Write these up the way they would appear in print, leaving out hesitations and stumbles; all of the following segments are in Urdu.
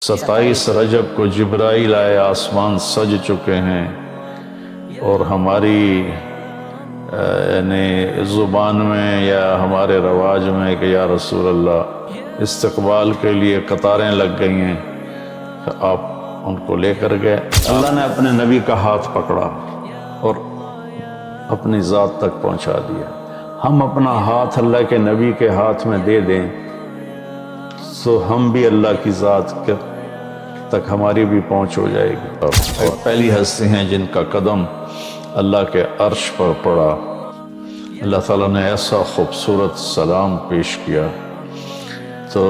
27 رجب کو جبرائیل آئے، آسمان سج چکے ہیں، اور ہماری یعنی زبان میں یا ہمارے رواج میں کہ یا رسول اللہ استقبال کے لیے قطاریں لگ گئی ہیں، آپ ان کو لے کر گئے۔ اللہ نے اپنے نبی کا ہاتھ پکڑا اور اپنی ذات تک پہنچا دیا۔ ہم اپنا ہاتھ اللہ کے نبی کے ہاتھ میں دے دیں تو ہم بھی اللہ کی ذات تک ہماری بھی پہنچ ہو جائے گی۔ اور پہلی ہستی ہیں جن کا قدم اللہ کے عرش پر پڑا۔ اللہ تعالیٰ نے ایسا خوبصورت سلام پیش کیا، تو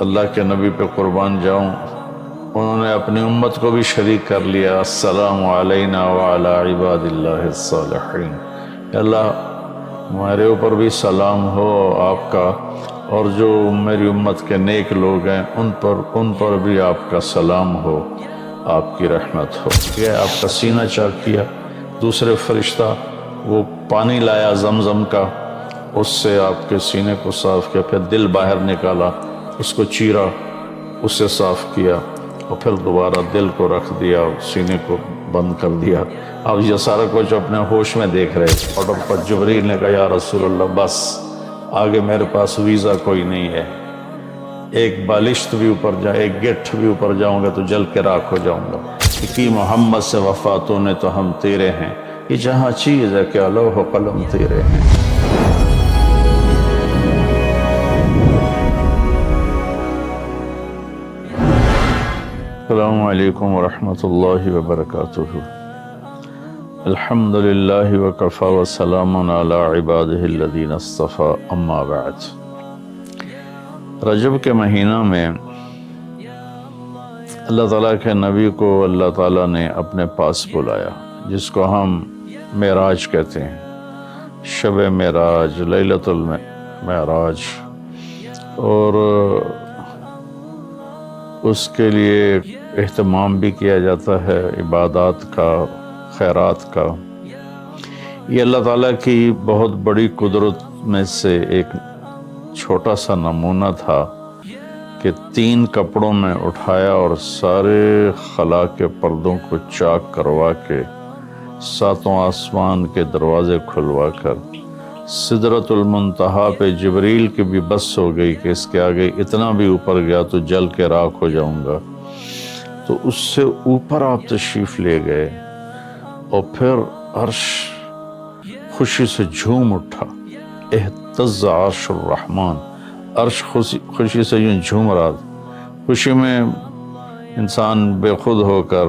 اللہ کے نبی پہ قربان جاؤں، انہوں نے اپنی امت کو بھی شریک کر لیا۔ السلام علینا وعلی عباد اللہ الصالحین۔ اللہ ہمارے اوپر بھی سلام ہو آپ کا، اور جو میری امت کے نیک لوگ ہیں ان پر بھی آپ کا سلام ہو، آپ کی رحمت ہو۔ یہ آپ کا سینہ چاک کیا، دوسرے فرشتہ وہ پانی لایا زمزم کا، اس سے آپ کے سینے کو صاف کیا، پھر دل باہر نکالا، اس کو چیرا، اس سے صاف کیا، اور پھر دوبارہ دل کو رکھ دیا اور سینے کو بند کر دیا۔ اب یہ سارا کچھ اپنے ہوش میں دیکھ رہے تھے۔ اور پر جبریل نے کہا یا رسول اللہ بس آگے میرے پاس ویزا کوئی نہیں ہے، ایک بالشت بھی اوپر جائے، ایک گٹھ بھی اوپر جاؤں گا تو جل کے راکھ ہو جاؤں گا۔ کہ محمد سے وفاتوں نے تو ہم تیرے ہیں، یہ جہاں چیز ہے کہ لوح و قلم تیرے ہیں۔ السلام علیکم ورحمۃ اللہ وبرکاتہ۔ الحمد للہ وکفی وسلام علی عبادہ الذین اصطفی، اما بعد۔ رجب کے مہینہ میں اللہ تعالیٰ کے نبی کو اللہ تعالیٰ نے اپنے پاس بلایا، جس کو ہم معراج کہتے ہیں، شب معراج، لیلۃ المعراج، اور اس کے لیے اہتمام بھی کیا جاتا ہے، عبادات کا، خیرات کا۔ یہ اللہ تعالیٰ کی بہت بڑی قدرت میں سے ایک چھوٹا سا نمونہ تھا کہ 3 کپڑوں میں اٹھایا اور سارے خلا کے پردوں کو چاک کروا کے 7 آسمان کے دروازے کھلوا کر سدرۃ المنتہا پہ جبریل کی بھی بس ہو گئی کہ اس کے آگے اتنا بھی اوپر گیا تو جل کے راکھ ہو جاؤں گا، تو اس سے اوپر آپ تشریف لے گئے، اور پھر عرش خوشی سے جھوم اٹھا، اہتز عرش الرحمن، عرش خوشی سے یوں جھوم رہا تھا۔ خوشی میں انسان بے خود ہو کر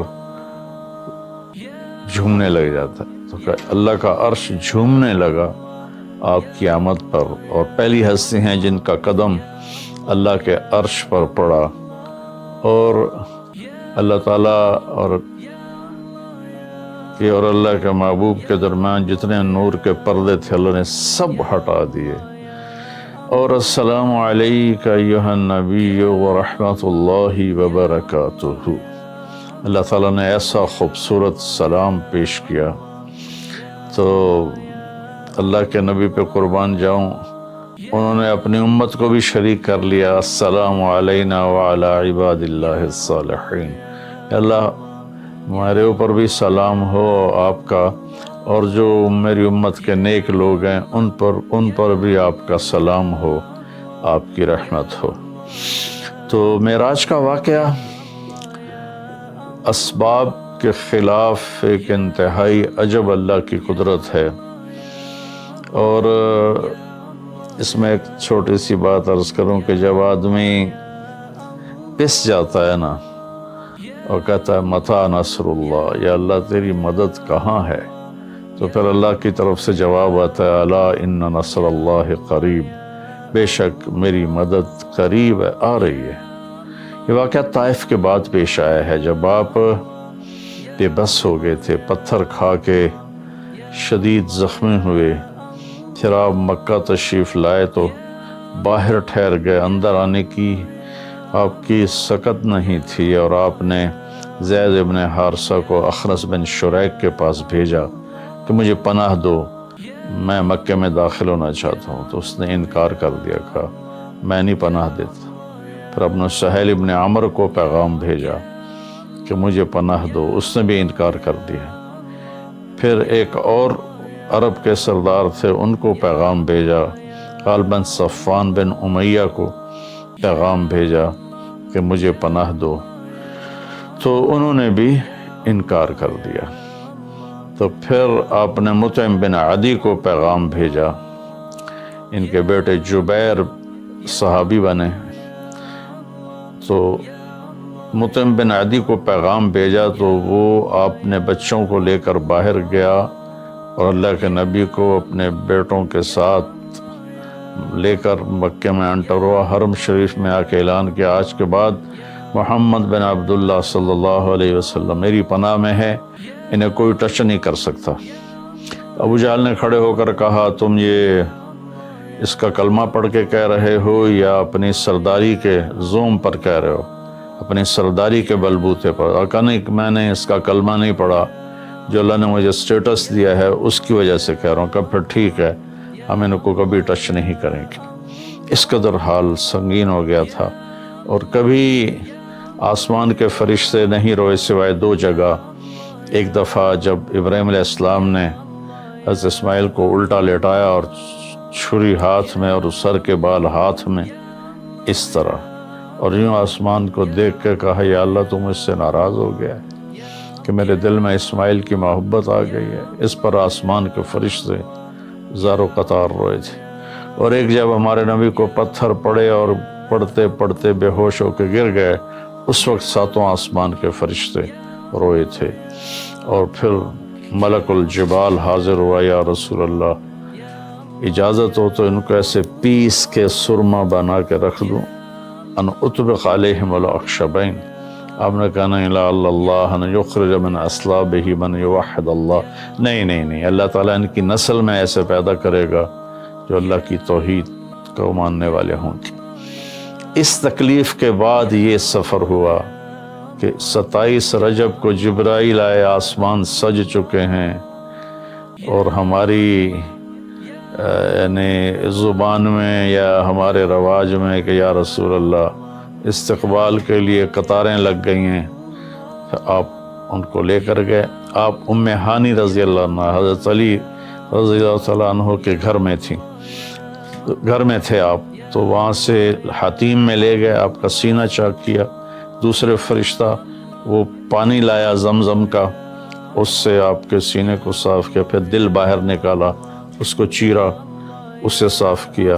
جھومنے لگ جاتا ہے، تو اللہ کا عرش جھومنے لگا آپ کی آمد پر۔ اور پہلی ہستی ہیں جن کا قدم اللہ کے عرش پر پڑا، اور اللہ تعالیٰ اور اللہ کے محبوب کے درمیان جتنے نور کے پردے تھے اللہ نے سب ہٹا دیے۔ اور السلام علیک ایھا النبی ورحمۃ اللہ وبرکاتہ۔ اللہ تعالیٰ نے ایسا خوبصورت سلام پیش کیا، تو اللہ کے نبی پہ قربان جاؤں، انہوں نے اپنی امت کو بھی شریک کر لیا۔ السلام علینا وعلی عباد اللہ الصالحین۔ اللہ ہمارے اوپر بھی سلام ہو آپ کا، اور جو میری امت کے نیک لوگ ہیں ان پر بھی آپ کا سلام ہو، آپ کی رحمت ہو۔ تو معراج کا واقعہ اسباب کے خلاف ایک انتہائی عجب اللہ کی قدرت ہے، اور اس میں ایک چھوٹی سی بات عرض کروں کہ جب آدمی پس جاتا ہے نا اور کہتا ہے متی نصر اللہ، یا اللہ تیری مدد کہاں ہے، تو پھر اللہ کی طرف سے جواب آتا ہے الا ان نصر اللہ قریب، بے شک میری مدد قریب ہے، آ رہی ہے۔ یہ واقعہ طائف کے بعد پیش آیا ہے، جب آپ بے بس ہو گئے تھے، پتھر کھا کے شدید زخمی ہوئے، پھر آپ مکہ تشریف لائے تو باہر ٹھہر گئے، اندر آنے کی آپ کی سکت نہیں تھی، اور آپ نے زید ابن حارثہ کو اخنس بن شریک کے پاس بھیجا کہ مجھے پناہ دو، میں مکہ میں داخل ہونا چاہتا ہوں، تو اس نے انکار کر دیا، کہا میں نہیں پناہ دیتا۔ پھر اپنے سہیل ابن عمر کو پیغام بھیجا کہ مجھے پناہ دو، اس نے بھی انکار کر دیا۔ پھر ایک اور عرب کے سردار تھے، ان کو پیغام بھیجا، غالباً صفوان بن امیہ کو پیغام بھیجا کہ مجھے پناہ دو، تو انہوں نے بھی انکار کر دیا۔ تو پھر آپ نے مطعم بن عدی کو پیغام بھیجا، ان کے بیٹے جبیر صحابی بنے، تو مطعم بن عدی کو پیغام بھیجا تو وہ اپنے بچوں کو لے کر باہر گیا اور اللہ کے نبی کو اپنے بیٹوں کے ساتھ لے کر مکہ میں انٹر ہوا، حرم شریف میں آ کے اعلان کیا آج کے بعد محمد بن عبداللہ صلی اللہ علیہ وسلم میری پناہ میں ہے، انہیں کوئی ٹچ نہیں کر سکتا۔ ابو جہل نے کھڑے ہو کر کہا تم یہ اس کا کلمہ پڑھ کے کہہ رہے ہو یا اپنی سرداری کے زوم پر کہہ رہے ہو، اپنی سرداری کے بلبوتے پر؟ اور کہا نہیں، میں نے اس کا کلمہ نہیں پڑھا، جو اللہ نے مجھے سٹیٹس دیا ہے اس کی وجہ سے کہہ رہا ہوں۔ کہ پھر ٹھیک ہے، ہم ان کو کبھی ٹچ نہیں کریں گے۔ اس قدر حال سنگین ہو گیا تھا، اور کبھی آسمان کے فرشتے نہیں روئے سوائے دو جگہ۔ ایک دفعہ جب ابراہیم علیہ السلام نے حضرت اسماعیل کو الٹا لیٹایا اور چھری ہاتھ میں اور سر کے بال ہاتھ میں اس طرح، اور یوں آسمان کو دیکھ کے کہا یا اللہ تو مجھ سے ناراض ہو گیا ہے کہ میرے دل میں اسماعیل کی محبت آ گئی ہے۔ اس پر آسمان کے فرشتے زار و قطار روئے تھے۔ اور ایک جب ہمارے نبی کو پتھر پڑے اور پڑھتے پڑھتے بے ہوش ہو کے گر گئے، اس وقت ساتوں آسمان کے فرشتے روئے تھے۔ اور پھر ملک الجبال حاضر ہوا، یا رسول اللہ اجازت ہو تو ان کو ایسے پیس کے سرما بنا کے رکھ دوں، ان اطبق علیہم الاخشبین۔ آپ نے کہا نہیں، لا اللہ ان یخرج من اصلابہ من یوحد اللہ، نہیں، اللہ تعالیٰ ان کی نسل میں ایسے پیدا کرے گا جو اللہ کی توحید کو ماننے والے ہوں گے۔ اس تکلیف کے بعد یہ سفر ہوا کہ 27 رجب کو جبرائیل آئے، آسمان سج چکے ہیں، اور ہماری یعنی زبان میں یا ہمارے رواج میں کہ یا رسول اللہ استقبال کے لیے قطاریں لگ گئی ہیں، آپ ان کو لے کر گئے۔ آپ ام ہانی رضی اللہ عنہ حضرت علی رضی اللہ تعالیٰ عنہ کے گھر میں تھے آپ، تو وہاں سے حتیم میں لے گئے، آپ کا سینہ چاک کیا۔ دوسرے فرشتہ وہ پانی لایا زمزم کا، اس سے آپ کے سینے کو صاف کیا، پھر دل باہر نکالا، اس کو چیرا، اسے صاف کیا،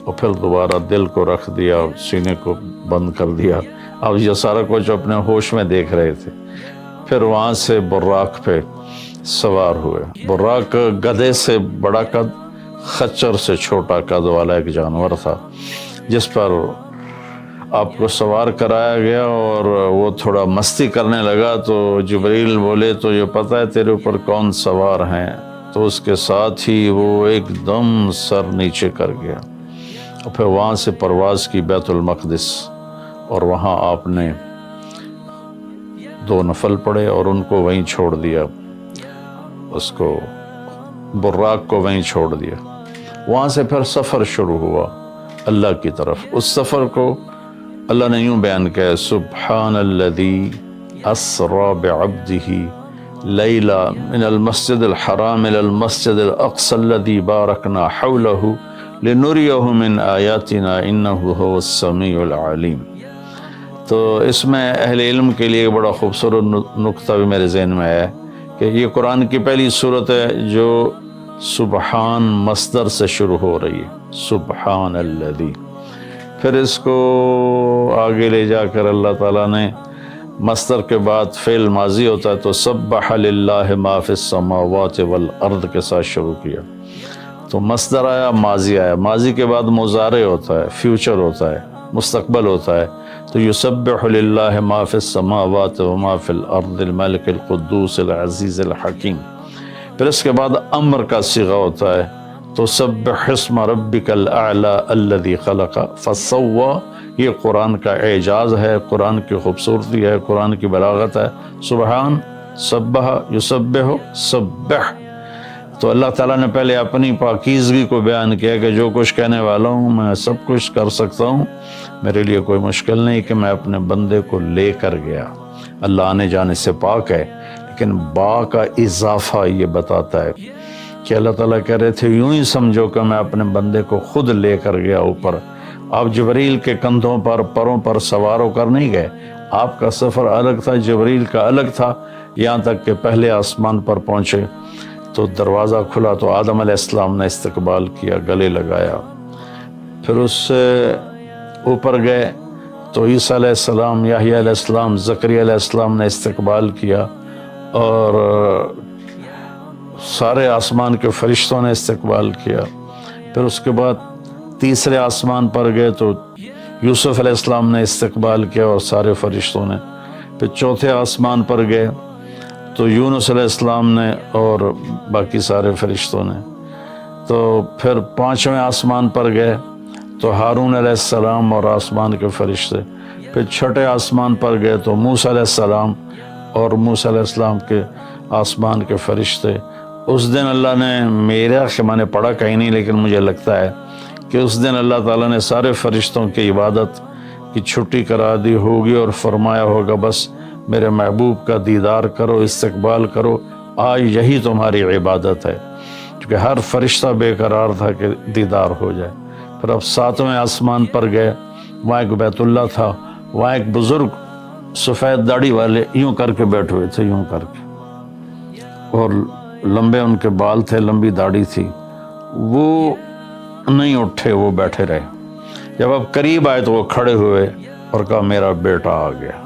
اور پھر دوبارہ دل کو رکھ دیا، سینے کو بند کر دیا۔ اب یہ سارا کچھ اپنے ہوش میں دیکھ رہے تھے۔ پھر وہاں سے براق پہ سوار ہوئے۔ براق گدھے سے بڑا قد، خچر سے چھوٹا قد والا ایک جانور تھا، جس پر آپ کو سوار کرایا گیا، اور وہ تھوڑا مستی کرنے لگا تو جبریل بولے تو یہ پتہ ہے تیرے اوپر کون سوار ہیں؟ تو اس کے ساتھ ہی وہ ایک دم سر نیچے کر گیا، اور پھر وہاں سے پرواز کی بیت المقدس، اور وہاں آپ نے 2 نفل پڑھے اور ان کو وہیں چھوڑ دیا، اس کو براق کو وہیں چھوڑ دیا۔ وہاں سے پھر سفر شروع ہوا اللہ کی طرف۔ اس سفر کو اللہ نے یوں بیان کیا، سبحان الذی اسری بعبدہ لیلا من المسجد الحرام الى المسجد الاقصى الذی بارکنا حولہ لنریہ من آیاتنا انہ هو السمیع العلیم۔ تو اس میں اہل علم کے لیے بڑا خوبصورت نقطہ بھی میرے ذہن میں ہے کہ یہ قرآن کی پہلی صورت ہے جو سبحان مصدر سے شروع ہو رہی ہے، سبحان الذی۔ پھر اس کو آگے لے جا کر اللہ تعالیٰ نے مصدر کے بعد فعل ماضی ہوتا ہے تو سبح للہ ما فی السماوات والارض کے ساتھ شروع کیا، تو مصدر آیا، ماضی آیا، ماضی کے بعد مضارع ہوتا ہے، فیوچر ہوتا ہے، مستقبل ہوتا ہے، تو یسبح للہ ما فی السماوات وما فی الارض الملک القدوس العزیز الحکیم۔ پھر اس کے بعد امر کا صیغہ ہوتا ہے، تو سبح اسم ربک الاعلی الذی خلق فسوی۔ یہ قرآن کا اعجاز ہے، قرآن کی خوبصورتی ہے، قرآن کی بلاغت ہے۔ سبحان، سبح، یسبح، سبح۔ تو اللہ تعالیٰ نے پہلے اپنی پاکیزگی کو بیان کیا کہ جو کچھ کہنے والا ہوں میں سب کچھ کر سکتا ہوں، میرے لیے کوئی مشکل نہیں کہ میں اپنے بندے کو لے کر گیا۔ اللہ آنے جانے سے پاک ہے، لیکن با کا اضافہ یہ بتاتا ہے کہ اللہ تعالیٰ کہہ رہے تھے یوں ہی سمجھو کہ میں اپنے بندے کو خود لے کر گیا اوپر۔ آپ جبریل کے کندھوں پر پروں پر سوار ہو کر نہیں گئے، آپ کا سفر الگ تھا، جبریل کا الگ تھا، یہاں تک کہ پہلے آسمان پر پہنچے تو دروازہ کھلا تو آدم علیہ السلام نے استقبال کیا، گلے لگایا۔ پھر اس سے اوپر گئے تو عیسیٰ علیہ السلام، یحییٰ علیہ السلام، زکریا علیہ السلام نے استقبال کیا، اور سارے آسمان کے فرشتوں نے استقبال کیا۔ پھر اس کے بعد تیسرے آسمان پر گئے تو یوسف علیہ السلام نے استقبال کیا اور سارے فرشتوں نے۔ پھر چوتھے آسمان پر گئے تو یونس علیہ السلام نے اور باقی سارے فرشتوں نے۔ تو پھر پانچویں آسمان پر گئے تو ہارون علیہ السلام اور آسمان کے فرشتے۔ پھر چھٹے آسمان پر گئے تو موسیٰ علیہ السلام اور موسیٰ علیہ السلام کے آسمان کے فرشتے۔ اس دن اللہ نے، میرا کہ میں نے پڑھا کہیں نہیں لیکن مجھے لگتا ہے کہ اس دن اللہ تعالیٰ نے سارے فرشتوں کی عبادت کی چھٹی کرا دی ہوگی اور فرمایا ہوگا بس میرے محبوب کا دیدار کرو، استقبال کرو، آج یہی تمہاری عبادت ہے، کیونکہ ہر فرشتہ بے قرار تھا کہ دیدار ہو جائے۔ پھر اب ساتویں آسمان پر گئے، وہاں ایک بیت اللہ تھا، وہاں ایک بزرگ سفید داڑھی والے یوں کر کے بیٹھے ہوئے تھے، یوں کر کے، اور لمبے ان کے بال تھے، لمبی داڑھی تھی، وہ نہیں اٹھے، وہ بیٹھے رہے۔ جب اب قریب آئے تو وہ کھڑے ہوئے اور کہا میرا بیٹا آ گیا۔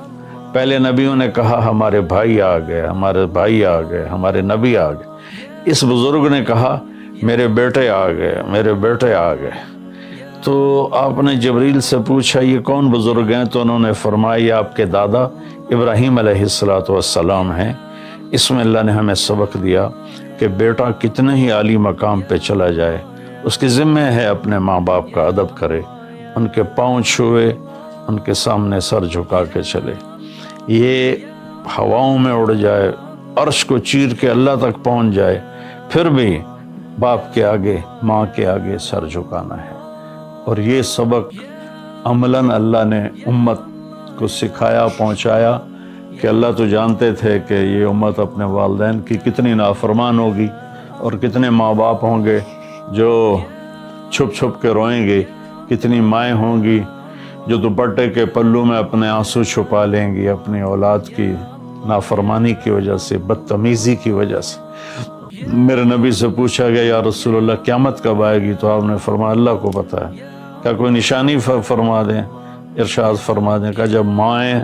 پہلے نبیوں نے کہا ہمارے بھائی آ گئے، ہمارے بھائی آ گئے، ہمارے نبی آ گئے۔ اس بزرگ نے کہا میرے بیٹے آ گئے، میرے بیٹے آ گئے۔ تو آپ نے جبریل سے پوچھا یہ کون بزرگ ہیں؟ تو انہوں نے فرمایا یہ آپ کے دادا ابراہیم علیہ السلام ہیں۔ اس میں اللہ نے ہمیں سبق دیا کہ بیٹا کتنے ہی عالی مقام پہ چلا جائے، اس کے ذمہ ہے اپنے ماں باپ کا ادب کرے، ان کے پاؤں چھوئے، ان کے سامنے سر جھکا کے چلے۔ یہ ہواؤں میں اڑ جائے، عرش کو چیر کے اللہ تک پہنچ جائے، پھر بھی باپ کے آگے، ماں کے آگے سر جھکانا ہے۔ اور یہ سبق عملاً اللہ نے امت کو سکھایا، پہنچایا کہ اللہ تو جانتے تھے کہ یہ امت اپنے والدین کی کتنی نافرمان ہوگی، اور کتنے ماں باپ ہوں گے جو چھپ چھپ کے روئیں گے، کتنی مائیں ہوں گی جو دوپٹے کے پلو میں اپنے آنسو چھپا لیں گی اپنی اولاد کی نافرمانی کی وجہ سے، بدتمیزی کی وجہ سے۔ میرے نبی سے پوچھا گیا یا رسول اللہ قیامت کب آئے گی؟ تو آپ نے فرمایا اللہ کو پتہ ہے، کیا کوئی نشانی فرما دیں؟ ارشاد فرما دیں کہ جب مائیں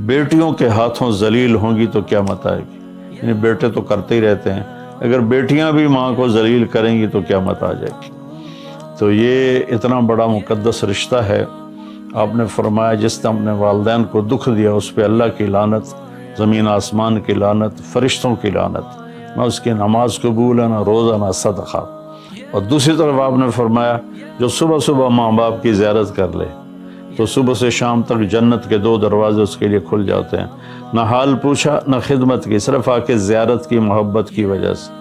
بیٹیوں کے ہاتھوں ذلیل ہوں گی تو قیامت آئے گی۔ یعنی بیٹے تو کرتے ہی رہتے ہیں، اگر بیٹیاں بھی ماں کو ذلیل کریں گی تو قیامت آ جائے گی۔ تو یہ اتنا بڑا مقدس رشتہ ہے۔ آپ نے فرمایا جس نے اپنے والدین کو دکھ دیا اس پہ اللہ کی لعنت، زمین آسمان کی لعنت، فرشتوں کی لعنت، نہ اس کی نماز قبول ہے، نہ روزہ، نہ صدقہ۔ اور دوسری طرف آپ نے فرمایا جو صبح صبح ماں باپ کی زیارت کر لے تو صبح سے شام تک جنت کے 2 دروازے اس کے لیے کھل جاتے ہیں۔ نہ حال پوچھا نہ خدمت کی، صرف آ کے زیارت کی محبت کی وجہ سے۔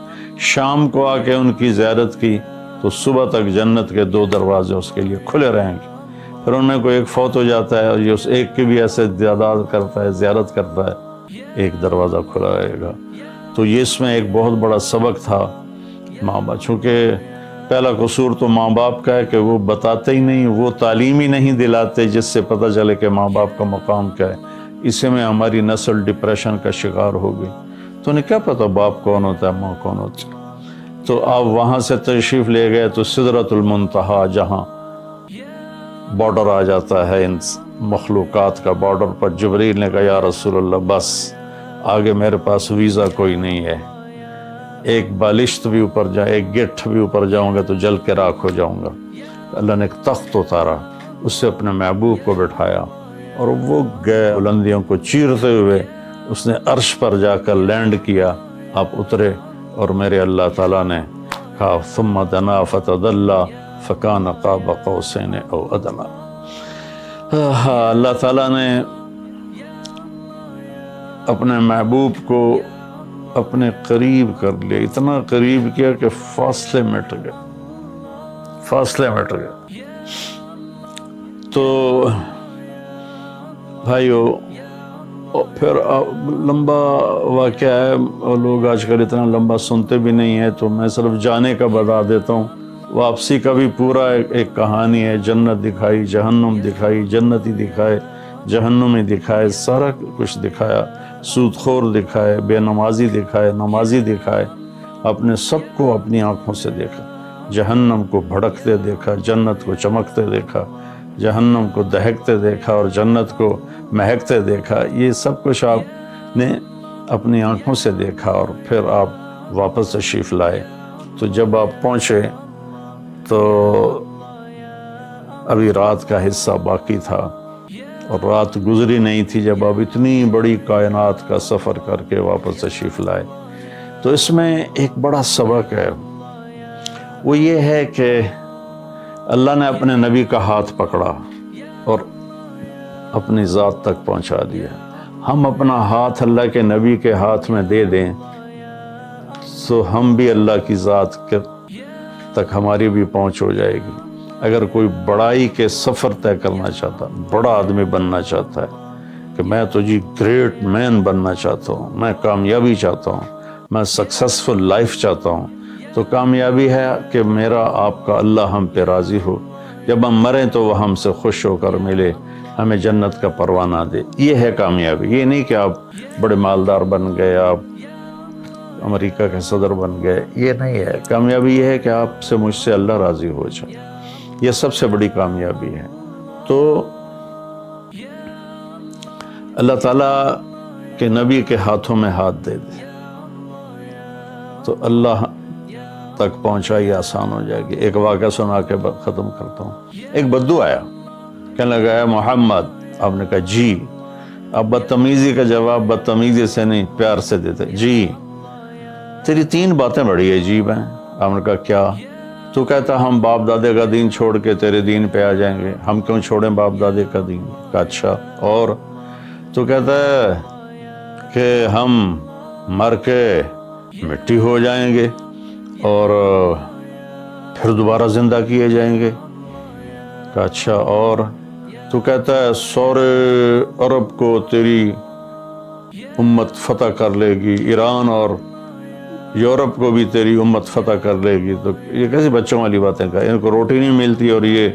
شام کو آ کے ان کی زیارت کی تو صبح تک جنت کے 2 دروازے اس کے لیے کھلے رہیں گے۔ پھر ان میں کوئی ایک فوت ہو جاتا ہے اور یہ اس ایک کی بھی ایسے تعداد کرتا ہے، زیارت کرتا ہے، ایک دروازہ کھلا رہے گا۔ تو یہ اس میں ایک بہت بڑا سبق تھا ماں باپ، چونکہ پہلا قصور تو ماں باپ کا ہے کہ وہ بتاتے ہی نہیں، وہ تعلیم ہی نہیں دلاتے جس سے پتہ چلے کہ ماں باپ کا مقام کیا ہے۔ اسی میں ہماری نسل ڈپریشن کا شکار ہو گئی۔ تو انہیں کیا پتہ باپ کون ہوتا ہے، ماں کون ہوتی ہے؟ تو آپ وہاں سے تشریف لے گئے تو سدرۃ المنتہا، جہاں بارڈر آ جاتا ہے ان مخلوقات کا، بارڈر پر جبریل نے کہا یا رسول اللہ بس آگے میرے پاس ویزا کوئی نہیں ہے، ایک بالشت بھی اوپر جائے، ایک گٹھ بھی اوپر جاؤں گا تو جل کے راکھ ہو جاؤں گا۔ اللہ نے ایک تخت اتارا، اس سے اپنے محبوب کو بٹھایا اور وہ گئے بلندیوں کو چیرتے ہوئے، اس نے عرش پر جا کر لینڈ کیا، آپ اترے اور میرے اللہ تعالیٰ نے کہا ثم دنا فتدلی فکان قاب قوسین او ادنی۔ اللہ تعالیٰ نے اپنے محبوب کو اپنے قریب کر لیا، اتنا قریب کیا کہ فاصلے مٹ گئے، فاصلے مٹ گئے۔ تو بھائیو پھر لمبا واقعہ ہے، اور لوگ آج کل اتنا لمبا سنتے بھی نہیں ہیں، تو میں صرف جانے کا بتا دیتا ہوں۔ واپسی کا بھی پورا ایک کہانی ہے، جنت دکھائی، جہنم دکھائی، جنتی دکھائے، جہنمی دکھائے، سارا کچھ دکھایا، سود خور دکھائے، بے نمازی دکھائے، نمازی دکھائے، اپنے سب کو اپنی آنکھوں سے دیکھا، جہنم کو بھڑکتے دیکھا، جنت کو چمکتے دیکھا، جہنم کو دہکتے دیکھا اور جنت کو مہکتے دیکھا۔ یہ سب کچھ آپ نے اپنی آنکھوں سے دیکھا، اور پھر آپ واپس تشریف لائے۔ تو جب آپ پہنچے تو ابھی رات کا حصہ باقی تھا، اور رات گزری نہیں تھی جب آپ اتنی بڑی کائنات کا سفر کر کے واپس تشریف لائے۔ تو اس میں ایک بڑا سبق ہے، وہ یہ ہے کہ اللہ نے اپنے نبی کا ہاتھ پکڑا اور اپنی ذات تک پہنچا دیا۔ ہم اپنا ہاتھ اللہ کے نبی کے ہاتھ میں دے دیں تو ہم بھی اللہ کی ذات تک ہماری بھی پہنچ ہو جائے گی۔ اگر کوئی بڑائی کے سفر طے کرنا چاہتا، بڑا آدمی بننا چاہتا ہے کہ میں تو جی گریٹ مین بننا چاہتا ہوں، میں کامیابی چاہتا ہوں، میں سکسیسفل لائف چاہتا ہوں، تو کامیابی ہے کہ میرا آپ کا اللہ ہم پہ راضی ہو، جب ہم مریں تو وہ ہم سے خوش ہو کر ملے، ہمیں جنت کا پروانہ دے۔ یہ ہے کامیابی۔ یہ نہیں کہ آپ بڑے مالدار بن گئے، آپ امریکہ کے صدر بن گئے، یہ نہیں ہے کامیابی۔ یہ ہے کہ آپ سے مجھ سے اللہ راضی ہو جائے، یہ سب سے بڑی کامیابی ہے۔ تو اللہ تعالیٰ کے نبی کے ہاتھوں میں ہاتھ دے دے تو اللہ تک پہنچائی آسان ہو جائے گی۔ ایک واقعہ سنا کے ختم کرتا ہوں۔ ایک بدو آیا، کہنے لگا ہے محمد، آپ نے کہا جی۔ اب بدتمیزی کا جواب بدتمیزی سے نہیں، پیار سے دیتے، جی تیری 3 باتیں بڑی عجیب ہیں۔ آپ نے کہا کیا؟ تو کہتا ہم باپ دادے کا دین چھوڑ کے تیرے دین پہ آ جائیں گے، ہم کیوں چھوڑیں باپ دادے کا دین؟ کہا اچھا، اور؟ تو کہتا ہے کہ ہم مر کے مٹی ہو جائیں گے اور پھر دوبارہ زندہ کیے جائیں گے۔ کہا اچھا، اور؟ تو کہتا ہے سورے عرب کو تیری امت فتح کر لے گی، ایران اور یورپ کو بھی تیری امت فتح کر لے گی۔ تو یہ کیسی بچوں والی باتیں کہا، ان کو روٹی نہیں ملتی، اور یہ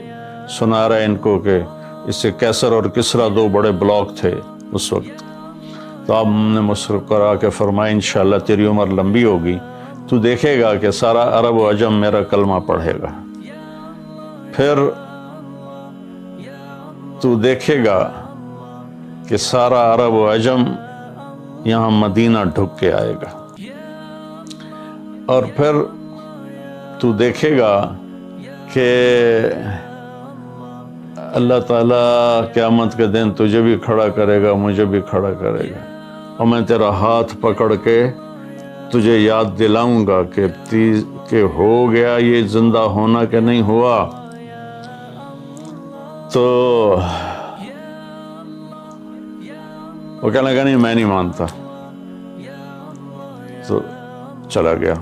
سنا رہا ہے ان کو کہ اس سے کیسر اور کسرا 2 بڑے بلاک تھے اس وقت۔ تو آپ نے مسکرا کے فرمایا انشاءاللہ تیری عمر لمبی ہوگی، تو دیکھے گا کہ سارا عرب و عجم میرا کلمہ پڑھے گا، پھر تو دیکھے گا کہ سارا عرب و عجم یہاں مدینہ ڈھک کے آئے گا، اور پھر تو دیکھے گا کہ اللہ تعالیٰ قیامت کے دن تجھے بھی کھڑا کرے گا، مجھے بھی کھڑا کرے گا، اور میں تیرا ہاتھ پکڑ کے تجھے یاد دلاؤں گا کہ ہو گیا یہ زندہ ہونا کہ نہیں ہوا۔ تو وہ کہنے لگا نہیں میں نہیں مانتا، تو چلا گیا۔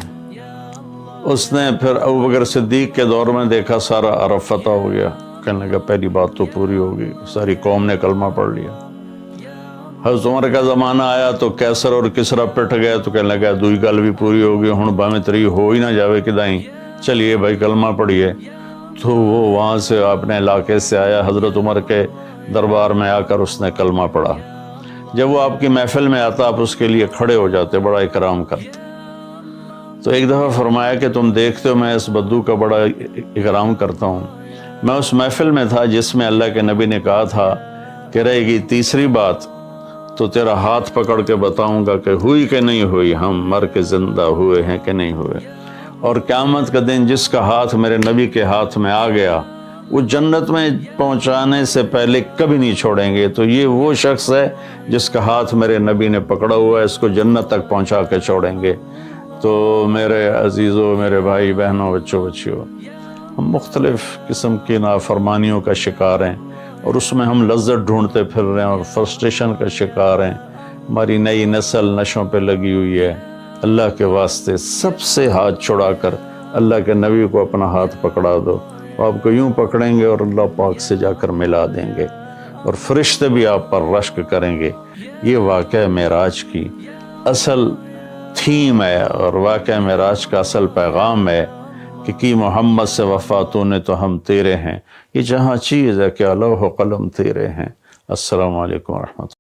اس نے پھر ابوبکر صدیق کے دور میں دیکھا سارا عرب فتح ہو گیا، کہنے لگا پہلی بات تو پوری ہوگی، ساری قوم نے کلمہ پڑھ لیا۔ حضرت عمر کا زمانہ آیا تو کیسر اور کسرا پٹ گئے، تو کہنے لگا دوئی گل بھی پوری ہوگی، ہن باویں تری ہو ہی نہ جاوے کدائیں، چلیے بھائی کلمہ پڑھیے۔ تو وہ وہاں سے اپنے علاقے سے آیا، حضرت عمر کے دربار میں آ کر اس نے کلمہ پڑھا۔ جب وہ آپ کی محفل میں آتا آپ اس کے لیے کھڑے ہو جاتے، بڑا اکرام کرتے۔ تو ایک دفعہ فرمایا کہ تم دیکھتے ہو میں اس بدو کا بڑا اکرام کرتا ہوں، میں اس محفل میں تھا جس میں اللہ کے نبی نے کہا تھا کہ رہے گی تیسری بات تو تیرا ہاتھ پکڑ کے بتاؤں گا کہ ہوئی کہ نہیں ہوئی، ہم مر کے زندہ ہوئے ہیں کہ نہیں ہوئے، اور قیامت کا دن جس کا ہاتھ میرے نبی کے ہاتھ میں آ گیا وہ جنت میں پہنچانے سے پہلے کبھی نہیں چھوڑیں گے۔ تو یہ وہ شخص ہے جس کا ہاتھ میرے نبی نے پکڑا ہوا ہے، اس کو جنت تک پہنچا کے چھوڑیں گے۔ تو میرے عزیزوں، میرے بھائی بہنوں، بچوں بچیوں، ہم مختلف قسم کی نافرمانیوں کا شکار ہیں، اور اس میں ہم لذت ڈھونڈتے پھر رہے ہیں اور فرسٹریشن کا شکار ہیں۔ ہماری نئی نسل نشوں پہ لگی ہوئی ہے، اللہ کے واسطے سب سے ہاتھ چھڑا کر اللہ کے نبی کو اپنا ہاتھ پکڑا دو، وہ آپ کو یوں پکڑیں گے اور اللہ پاک سے جا کر ملا دیں گے، اور فرشتے بھی آپ پر رشک کریں گے۔ یہ واقعہ معراج کی اصل تھیم ہے، اور واقعہ معراج کا اصل پیغام ہے کہ کی محمد سے وفاتوں نے تو ہم تیرے ہیں۔ یہ جہاں چیز ہے کہ لوح و قلم تیرے ہیں۔ السلام علیکم ورحمۃ اللہ۔